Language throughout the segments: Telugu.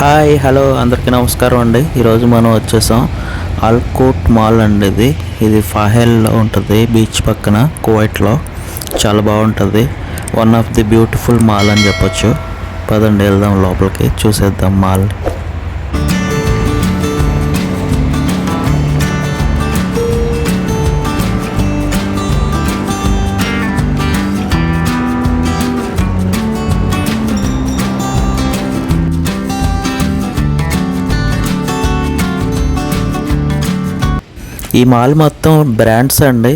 హాయ్ హలో అందరికీ నమస్కారం అండి. ఈరోజు మనం వచ్చేసాం అల్కోట్ మాల్ అండి. ఇది ఫాహెల్లో ఉంటుంది, బీచ్ పక్కన కువైట్లో. చాలా బాగుంటుంది. One of the beautiful mall అని చెప్పొచ్చు. పదండి వెళ్దాం లోపలికి, చూసేద్దాం మాల్. ఈ మాల్ మొత్తం బ్రాండ్స్ అండి,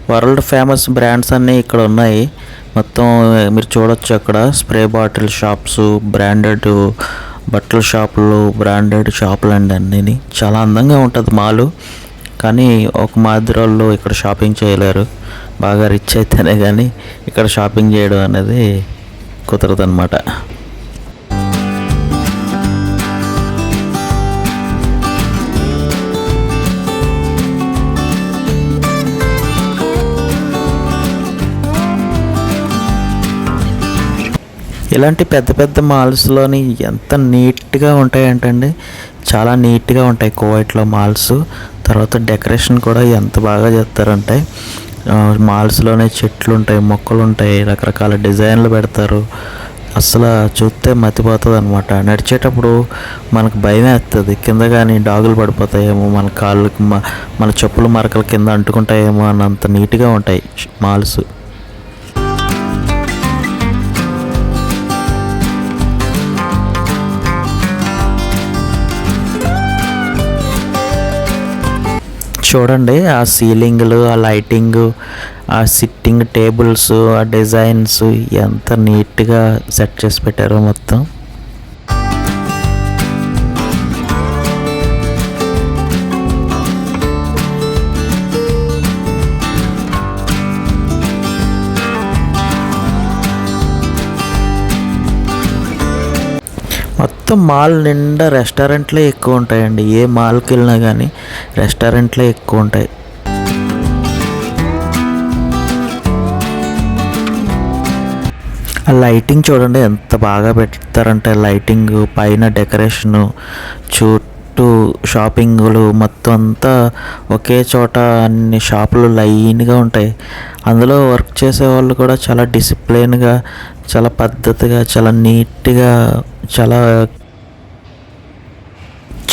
వరల్డ్ ఫేమస్ బ్రాండ్స్ అన్నీ ఇక్కడ ఉన్నాయి. మొత్తం మీరు చూడొచ్చు అక్కడ స్ప్రే బాటిల్ షాప్స్, బ్రాండెడ్ బట్టల షాపులు, బ్రాండెడ్ షాపులు అండి అన్నీ. చాలా అందంగా ఉంటుంది మాలు. కానీ ఒక మాదిరి వాళ్ళు ఇక్కడ షాపింగ్ చేయలేరు. బాగా రిచ్ అయితేనే కానీ ఇక్కడ షాపింగ్ చేయడం అనేది కుదరదు అన్నమాట. ఇలాంటి పెద్ద పెద్ద మాల్స్లోని ఎంత నీట్గా ఉంటాయంటండి, చాలా నీట్గా ఉంటాయి కువైట్లో మాల్స్. తర్వాత డెకరేషన్ కూడా ఎంత బాగా చేస్తారంటే, మాల్స్లోనే చెట్లు ఉంటాయి, మొక్కలు ఉంటాయి, రకరకాల డిజైన్లు పెడతారు. అసలు చూస్తే మతిపోతుంది అనమాట. నడిచేటప్పుడు మనకు భయం వేస్తుంది, కింద కానీ డాగులు పడిపోతాయేమో, మన కాళ్ళకి మన చెప్పుల మరకల కింద అంటుకుంటాయేమో అన్నంత నీట్గా ఉంటాయి మాల్స్. చూడండి ఆ సీలింగ్లు, ఆ లైటింగు, ఆ సిట్టింగ్ టేబుల్స్, ఆ డిజైన్స్ ఎంత నీట్గా సెట్ చేసి పెట్టారో మొత్తం. మొత్తం మాల్ నిండా రెస్టారెంట్లే ఎక్కువ ఉంటాయండి. ఏ మాల్కి వెళ్ళినా కానీ రెస్టారెంట్లే ఎక్కువ ఉంటాయి. ఆ లైటింగ్ చూడండి ఎంత బాగా పెడతారంటే, లైటింగ్ పైన డెకరేషను, చుట్టూ షాపింగ్లు, మొత్తం అంతా ఒకే చోట అన్ని షాపులు లైన్గా ఉంటాయి. అందులో వర్క్ చేసే వాళ్ళు కూడా చాలా డిసిప్లిన్గా, చాలా పద్ధతిగా, చాలా నీట్గా, చాలా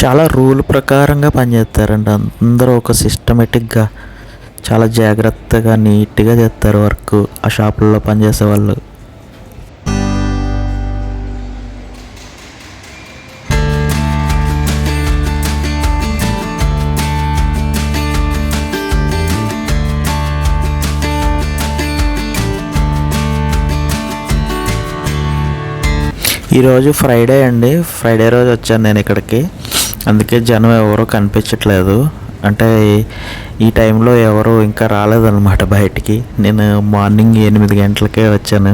చాలా రూల్ ప్రకారంగా పనిచేస్తారండి. అందరూ ఒక సిస్టమేటిక్గా చాలా జాగ్రత్తగా నీట్గా చేస్తారు వర్క్ ఆ షాపుల్లో పనిచేసే వాళ్ళు. ఈరోజు ఫ్రైడే అండి. ఫ్రైడే రోజు వచ్చాను నేను ఇక్కడికి, అందుకే జనం ఎవరో కనిపించట్లేదు. అంటే ఈ టైంలో ఎవరు ఇంకా రాలేదన్నమాట బయటికి. నేను మార్నింగ్ 8 గంటలకే వచ్చాను.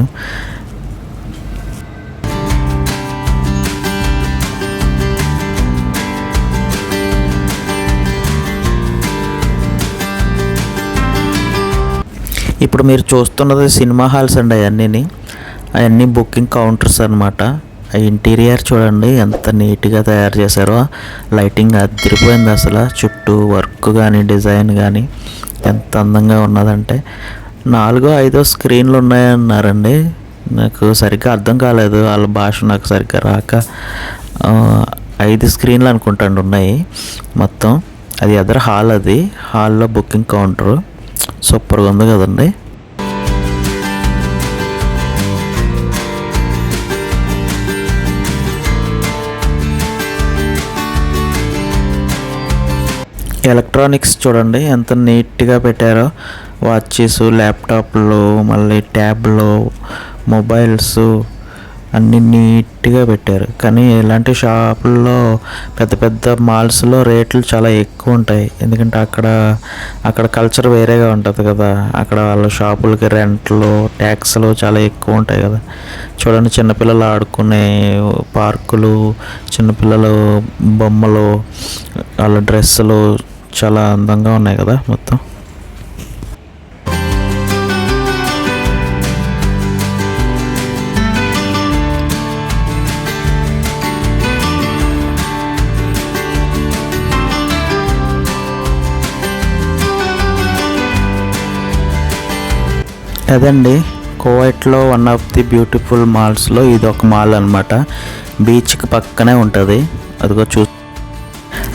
ఇప్పుడు మీరు చూస్తున్నది సినిమా హాల్స్ అండి. అవన్నీ బుకింగ్ కౌంటర్స్ అనమాట. ఆ ఇంటీరియర్ చూడండి ఎంత నీట్గా తయారు చేశారో. లైటింగ్ అదిరిపోయింది అసలు. చుట్టూ వర్క్ కానీ డిజైన్ కానీ ఎంత అందంగా ఉన్నదంటే, 4-5 స్క్రీన్లు ఉన్నాయన్నారండి. నాకు సరిగ్గా అర్థం కాలేదు, వాళ్ళ భాష నాకు సరిగ్గా రాక. 5 స్క్రీన్లు అనుకుంటాండి ఉన్నాయి మొత్తం. అది ఎదర హాల్, అది హాల్లో బుకింగ్ కౌంటరు. సూపర్గా ఉంది కదండి. ఎలక్ట్రానిక్స్ చూడండి ఎంత నీట్గా పెట్టారో. వాచెస్, ల్యాప్టాప్లు, మళ్ళీ ట్యాబ్లు, మొబైల్స్ అన్నీ నీట్గా పెట్టారు. కానీ ఇలాంటి షాపుల్లో, పెద్ద పెద్ద మాల్స్లో రేట్లు చాలా ఎక్కువ ఉంటాయి. ఎందుకంటే అక్కడ కల్చర్ వేరేగా ఉంటుంది కదా. అక్కడ వాళ్ళ షాపులకి రెంట్లు, ట్యాక్స్లు చాలా ఎక్కువ ఉంటాయి కదా. చూడండి చిన్నపిల్లలు ఆడుకునే పార్కులు, చిన్నపిల్లలు బొమ్మలు, వాళ్ళ డ్రెస్సులు చాలా అందంగా ఉన్నాయి కదా మొత్తం. అదండి కువైట్లో వన్ ఆఫ్ ది బ్యూటిఫుల్ మాల్స్లో ఇది ఒక మాల్ అనమాట. బీచ్కి పక్కనే ఉంటుంది. అదిగో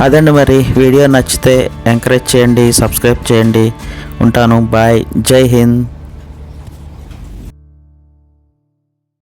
అదండి. మరి వీడియో నచ్చితే ఎంకరేజ్ చేయండి, సబ్స్క్రైబ్ చేయండి. ఉంటాను. బాయ్. జై హింద్.